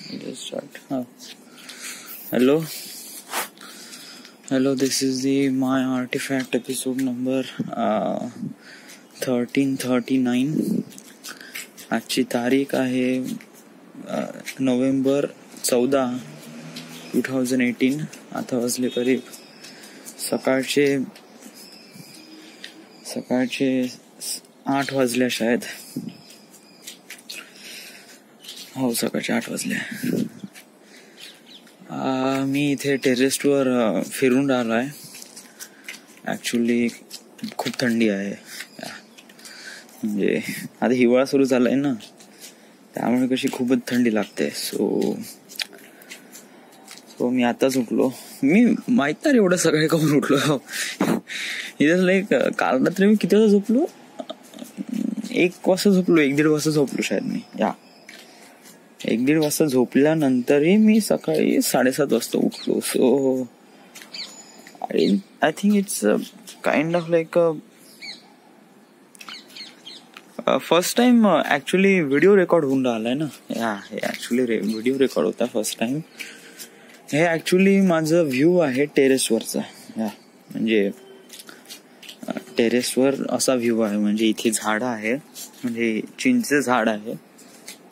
Just start. Hello. This is the My Artifact episode number 1339. आजची तारीख आहे November 14, 2018. आता वाजले करीब सकाळचे 8 वाजल्या शायद. हो, सकाळचे 8 वाजले. मी इथे टेरेसवर फिरून राहिलो आहे. ऍक्च्युली खूप थंडी आहे. म्हणजे आता हिवाळा सुरू झालाय ना, त्यामुळे कशी खूपच थंडी लागते. सो मी आताच उठलो. मी माहित नाही एवढं सकाळी करून उठलो. इथं लाईक काल रात्री मी किती वाजता झोपलो? 1 वाजता झोपलो, 1-1.5 वाजता झोपलो शायद मी. 1-1.5 वाजता झोपल्यानंतरही मी सकाळी 7:30 वाजता उठलो. So I think it's kind of like first time actually video record होऊन राहिलाय ना. हे ऍक्च्युली व्हिडिओ रेकॉर्ड होता फर्स्ट टाइम. हे ऍक्च्युली माझं व्ह्यू आहे टेरेसवरचा. म्हणजे टेरेसवर असा व्ह्यू आहे. म्हणजे इथे झाड आहे, म्हणजे चिंचेचं झाड आहे.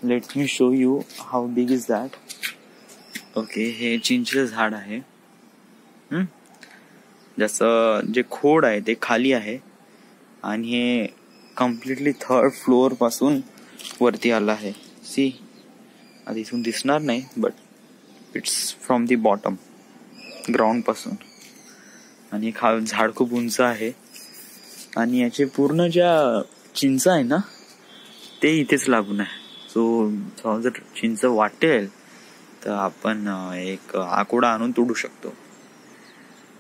Let me show you how big is that. Okay, हे चिंचेचं झाड आहे. जसं जे खोड आहे ते खाली आहे आणि हे कम्प्लिटली 3rd फ्लोअर पासून वरती आला आहे. सी, आता इथून दिसणार नाही, but it's from the bottom, ground पासून. आणि झाड खूप उंच आहे आणि याचे पूर्ण ज्या चिंच आहे ना ते इथेच लागून आहे. सो जर चिंच वाटेल तर आपण एक आकोडा आणून तोडू शकतो.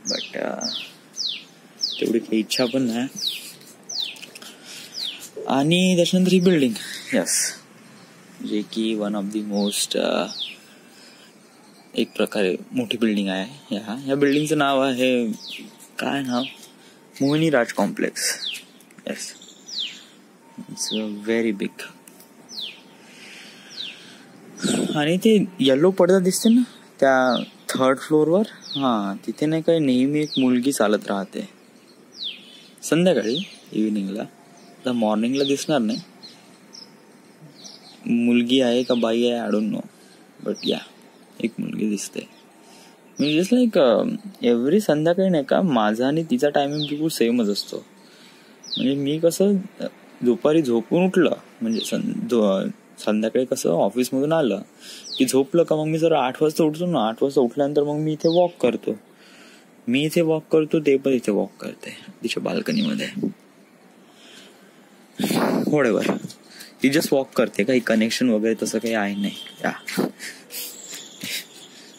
बट तेवढी काही इच्छा पण नाही. आणि त्याच्यानंतर ही बिल्डिंग, जे की वन ऑफ दी मोस्ट एक प्रकारे मोठी बिल्डिंग आहे. या बिल्डिंगचं नाव आहे, काय नाव? मोहिनी राज कॉम्प्लेक्स. It's very big. आणि ते येलो पडदा दिसते ना त्या 3rd फ्लोअरवर, तिथे नाही काय नेहमी एक मुलगी चालत राहते संध्याकाळी, इव्हिनिंगला. तर मॉर्निंगला दिसणार नाही. मुलगी आहे का बाई आहे आय डोंट नो, बट एक मुलगी दिसते. म्हणजे जस्ट लाईक एव्हरी संध्याकाळी नाही का माझा आणि तिचा टायमिंग बिलकुल सेमच असतो. म्हणजे मी कसं दुपारी झोपून उठलं, म्हणजे संध्याकाळी कसं ऑफिसमधून आलं की झोपलं का मग मी जर 8 वाजता उठतो ना, 8 वाजता उठल्यानंतर मग मी इथे वॉक करतो. ते पण इथे वॉक करते तिच्या बाल्कनीमध्ये. व्हॉटएव्हर, ती जस्ट वॉक करते. काही कनेक्शन वगैरे तसं काही आहे नाही.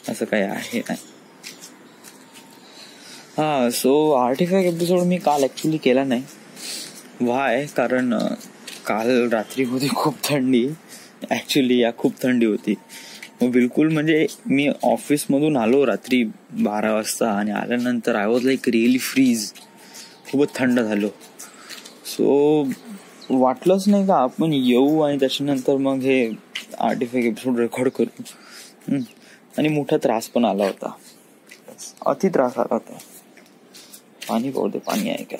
असं काही आहे नाही. सो आर्टिफॅक्ट एपिसोड मी काल ऍक्च्युली केला नाही. व्हाय? कारण काल रात्री होती खूप थंडी. ऍक्च्युली खूप थंडी होती. मग बिलकुल म्हणजे मी ऑफिस मधून आलो रात्री 12 वाजता आणि आल्यानंतर I was like really freeze. खूपच थंड झालो. सो वाटलंच नाही का आपण येऊ आणि त्याच्यानंतर मग हे आर्टिफॅक्ट एपिसोड रेकॉर्ड करू. आणि मोठा त्रास पण आला होता, अति त्रास आला होता. पाणी पाहू दे, पाणी आहे का?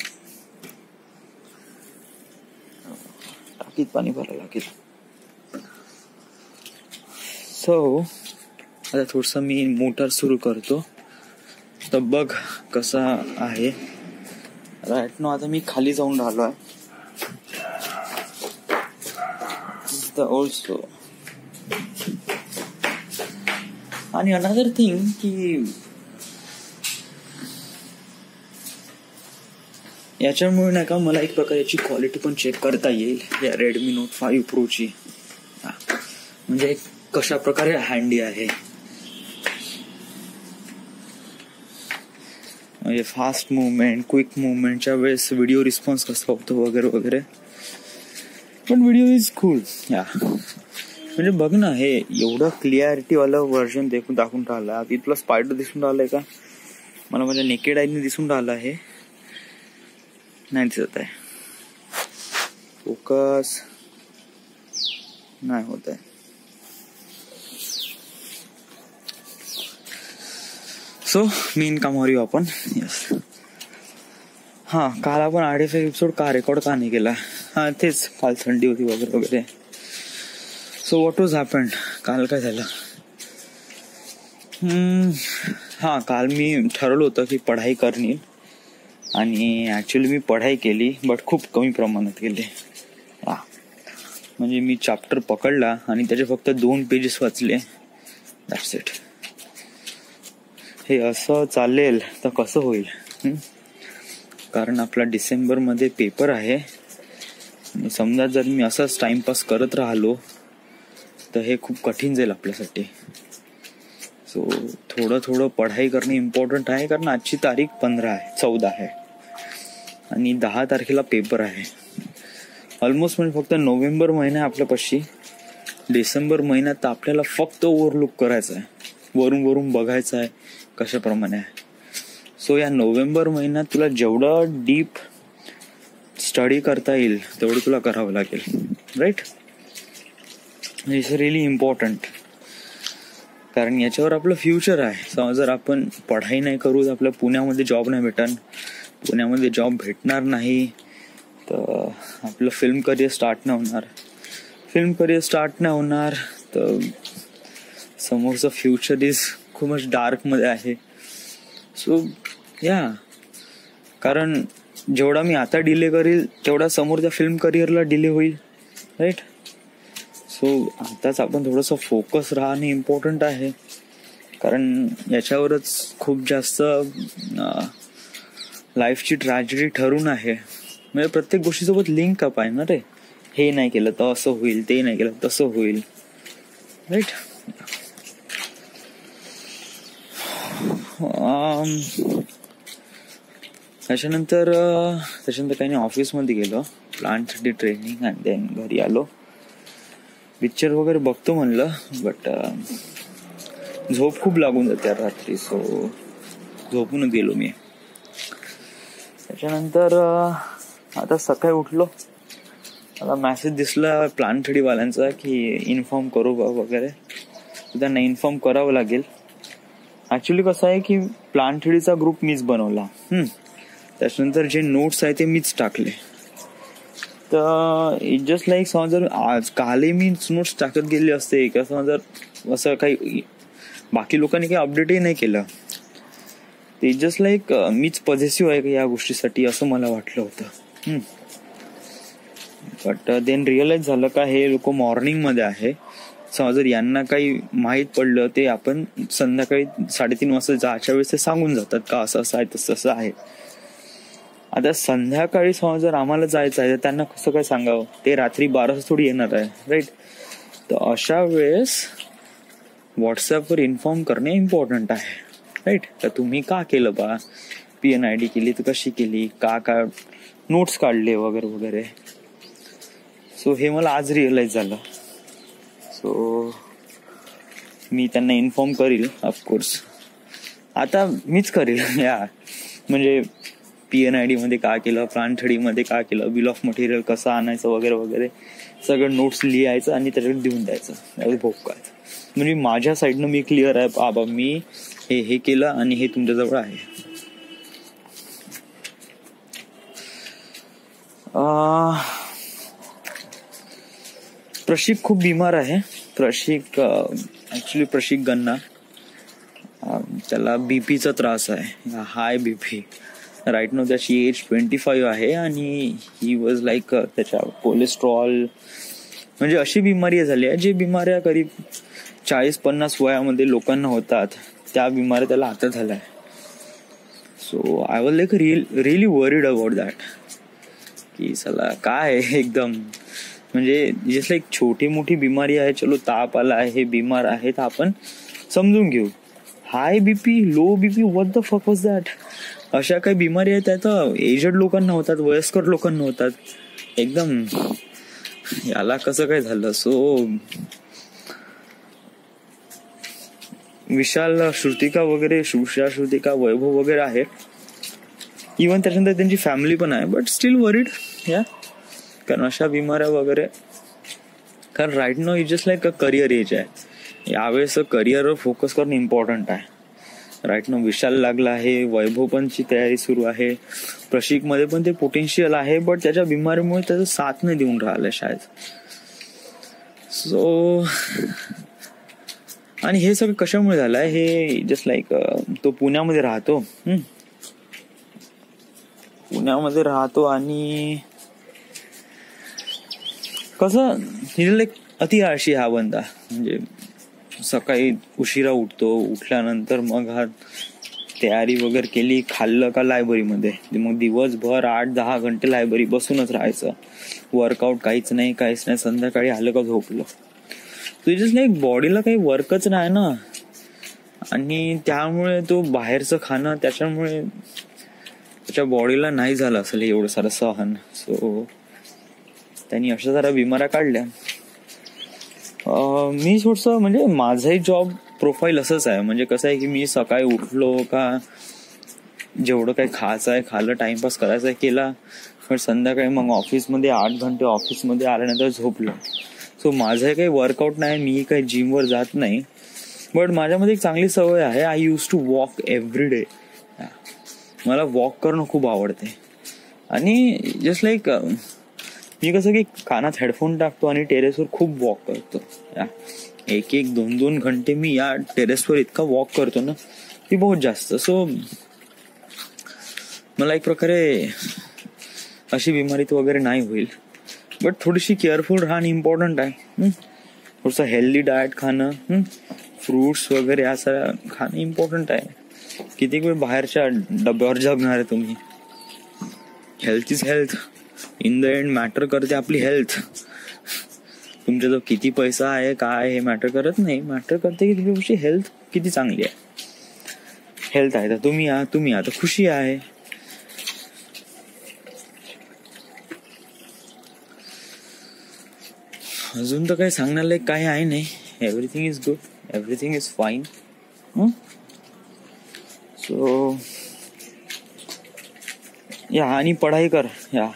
टाकीत पाणी भरायला लागेल. सो आता थोडस मी मोटर सुरू करतो, तर बघ कसा आहे. राईट नो आता मी खाली जाऊन राहिलो आहे. ऑल्सो आणि अनदर थिंग की याच्यामुळे नाही का मला एक प्रकारची क्वालिटी पण चेक करता येईल या Redmi Note 5 Pro ची. म्हणजे कशा प्रकारे हँडी आहे, म्हणजे फास्ट मुवमेंट, क्विक मुवमेंटच्या वेळेस व्हिडिओ रिस्पॉन्स कसा होतो वगैरे वगैरे. पण व्हिडिओ इज कूल. म्हणजे बघ ना, हे एवढं क्लिअरिटी वाला व्हर्जन दाखवून राहिला. आधी तुला स्पायडर दिसून राहिलाय का? मला माझ्या नेकेड आईने दिसून राहिला आहे. नाही दिसत आहे. फोकस नाही होत आहे. सो मेन कामावर येऊ आपण. येस, हां, काल आपण RF एपिसोड का रेकॉर्ड का नाही केला? हां, तेच, काल थंडी होती वगैरे वगैरे. So what was happened? काल काय झालं? हां, काल मी ठरवलं होतं की पढाई करणे, आणि ॲक्च्युली मी पढाई केली, बट खूप कमी प्रमाणात केली. म्हणजे मी चॅप्टर पकडला आणि त्याचे फक्त 2 पेजेस वाचले. That's it. हे असं चालेल तर कसं होईल? कारण आपला डिसेंबरमध्ये पेपर आहे, आणि समजा जर मी असाच टाइमपास करत राहिलो तर हे खूप कठीण जाईल आपल्यासाठी. सो थोडं पढाई करणे इम्पॉर्टंट आहे, कारण आजची तारीख 14 आहे आणि 10 तारखेला पेपर आहे. ऑलमोस्ट म्हणजे फक्त नोव्हेंबर महिना आहे आपल्यापाशी. डिसेंबर महिन्यात तर आपल्याला फक्त ओव्हरलुक करायचं आहे, वरून बघायचं आहे कशाप्रमाणे आहे. सो या नोव्हेंबर महिन्यात तुला जेवढं डीप स्टडी करता येईल तेवढं तुला करावं लागेल, राईट? इट्स रिअली इम्पॉर्टंट, कारण याच्यावर आपलं फ्युचर आहे. समजा जर आपण पढाई नाही करू तर आपल्या पुण्यामध्ये जॉब नाही भेटणार. पुण्यामध्ये जॉब भेटणार नाही तर आपलं फिल्म करिअर स्टार्ट नाही होणार. तर समोरचं फ्युचर इज खूपच डार्कमध्ये आहे. सो कारण जेवढा मी आता डिले करील तेवढा समोरच्या फिल्म करिअरला डिले होईल, राईट? सो आताच आपण थोडंसं फोकस राहणे इम्पॉर्टंट आहे, कारण याच्यावरच खूप जास्त लाईफची ट्रॅजेडी ठरून आहे. म्हणजे प्रत्येक गोष्टीसोबत लिंक अप आहे ना रे. हे नाही केलं तर असं होईल, ते नाही केलं तसं होईल, राईट? त्याच्यानंतर काही नाही, ऑफिसमध्ये गेलो, प्लांटसाठी ट्रेनिंग, आणि देन घरी आलो. पिक्चर वगैरे बघतो म्हणलं, बट झोप खूप लागून जाते रात्री. सो झोपूनच गेलो मी. त्याच्यानंतर आता सकाळी उठलो, आता मेसेज दिसला प्लांटवाल्यांचा की इन्फॉर्म करू वगैरे. त्यांना इन्फॉर्म करावं लागेल. ॲक्च्युली कसं आहे की प्लांटचा ग्रुप मीच बनवला. त्याच्यानंतर जे नोट्स आहे ते मीच टाकले. तर इट जस्ट लाईक, समजा जर आज कालही मी नोट्स टाकत गेले असते का, समजा असं काही बाकी लोकांनी काही अपडेटही नाही केलं, ते जस्ट लाईक मीच पॉझिटिव्ह आहे का या गोष्टीसाठी, असं मला वाटलं होतं. बट देन रिअलाइज झालं का हे लोक मॉर्निंगमध्ये आहे. समजा जर यांना काही माहीत पडलं ते आपण संध्याकाळी 3:30 वाजता जायच्या वेळेस ते सांगून जातात का असं आहे तसं आहे. आता संध्याकाळी समजा जर आम्हाला जायचं आहे तर त्यांना कसं काय सांगावं? ते रात्री 12 थोडी येणार आहे, राईट? तर अशा वेळेस व्हॉट्सॲपवर इन्फॉर्म करणे इम्पॉर्टंट आहे, राईट? तर तुम्ही का केलं बा, PNID केली तर कशी केली, का नोट्स काढले वगैरे वगैरे. सो हे मला आज रिअलाइज झालं. सो मी त्यांना इन्फॉर्म करील, ऑफकोर्स. आता मीच करेल म्हणजे PNID मध्ये का केलं, प्लांटमध्ये का केलं, बिल ऑफ मटेरियल कसं आणायचं वगैरे वगैरे सगळं नोट्स लिहायचं आणि त्याच्याकडे देऊन द्यायचं. भोग काय, म्हणजे माझ्या साईडनं मी क्लिअर आहे, बाबा मी हे केलं आणि हे तुमच्याजवळ आहे. प्रशिक खूप बिमार आहे. प्रशिक गन्ना, त्याला बीपीचा त्रास आहे, हाय BP. राईट नो त्याची एज 25 आहे आणि ही वॉज लाईक त्याच्या कोलेस्ट्रॉल, म्हणजे अशी बिमारी झाली आहे जे बिमाऱ्या करीब 40-50 वयामध्ये लोकांना होतात, त्या बिमाऱ्या त्याला आता झाल्या आहे. So I was like really worried about that, की चला काय एकदम म्हणजे जसं एक छोटी मोठी बिमारी आहे, चलो ताप आला आहे, हे बिमार आहे तर आपण समजून घेऊ. हाय BP, low BP, what the फक वॉज दॅट? अशा काही बिमारी आहेत त्या एजड लोकांना होतात, वयस्कर लोकांना होतात. एकदम याला कसं काय झालं? सो विशाल श्रुतिका वगैरे, श्रुतिका, वैभव वगैरे आहे, इव्हन त्याच्यानंतर त्यांची फॅमिली पण आहे, बट स्टील वरीड कारण अशा बिमाऱ्या वगैरे. कारण right now it just like a career age आहे. यावेळेस करिअरवर फोकस करणं इम्पॉर्टंट आहे. राईट नाव विशाल लागला आहे, वैभव पणची तयारी सुरू आहे, प्रशिक मध्ये पण ते पोटेन्शियल आहे, बट त्याच्या बिमारीमुळे त्याचं साथ नाही देऊन राहिलं शाळेत. सो आणि हे सगळं कशामुळे झालंय, हे जस्ट लाईक तो पुण्यामध्ये राहतो आणि कसं लाईक अति आळशी हा बंदा. म्हणजे सकाळी उशिरा उठल्यानंतर मग हा तयारी वगैरे केली, खाल्लं का लायब्ररीमध्ये, मग दिवसभर 8-10 घंटे लायब्ररी बसूनच राहायचं, वर्कआउट काहीच नाही, संध्याकाळी आलं का झोपलं. जस्ट लाईक बॉडीला काही वर्कच नाही ना, आणि त्यामुळे तो बाहेरचं खाणं त्याच्यामुळे त्याच्या बॉडीला नाही झालं असेल एवढं सारं सहन. सो त्यांनी अशा जरा बिमाऱ्या काढल्या. मी थोडंसं म्हणजे माझंही जॉब प्रोफाईल असंच आहे. म्हणजे कसं आहे की मी सकाळी उठलो का जेवढं काही खायचं आहे खाल्लं, टाइमपास करायचा आहे केला, पण संध्याकाळी मग ऑफिसमध्ये 8 घंटे ऑफिसमध्ये आल्यानंतर झोपलो. सो माझं काही वर्कआउट नाही, मी काही जिमवर जात नाही, बट माझ्यामध्ये एक चांगली सवय आहे. I use to walk every day. मला वॉक करणं खूप आवडते. आणि जस्ट लाईक मी कसं की कानात हेडफोन टाकतो आणि टेरेसवर खूप वॉक करतो. 1-2 घंटे मी या टेरेसवर इतका वॉक करतो ना की बहुत जास्त. सो मला एक प्रकारे अशी बिमारी वगैरे नाही होईल, बट थोडीशी केअरफुल राहणं इम्पॉर्टंट आहे. थोडंसं हेल्दी डाएट खाणं, फ्रुट्स वगैरे या सगळं खाणं इम्पॉर्टंट आहे. किती वेळ बाहेरच्या डब्यावर जगणार आहे तुम्ही. Health is health. In the end matter करते आपली हेल्थ. तुमच्याजवळ किती पैसा आहे काय हे मॅटर करत नाही, मॅटर करते की तुमची हेल्थ किती चांगली आहे. हेल्थ आहे तर तुम्ही आता खुशी आहे. अजून तर काही सांगण्याला काही आहे नाही. Everything is good, everything is fine. So या आणि पढाई कर. या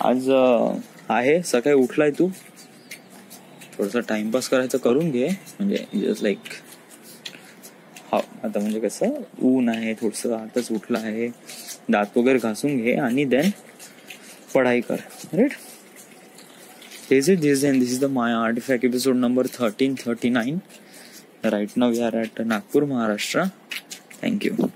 आज आहे सकाळी उठलाय तू, थोडंसं टाइमपास करायचं करून घे. म्हणजे जस्ट लाईक आता म्हणजे कसं ऊन आहे, थोडंसं आताच उठला आहे, दात वगैरे घासून घे आणि देन पढाई कर. Right. This is the Maya Artifact episode number 1339. Right now we are at Nagpur, Maharashtra. Thank you.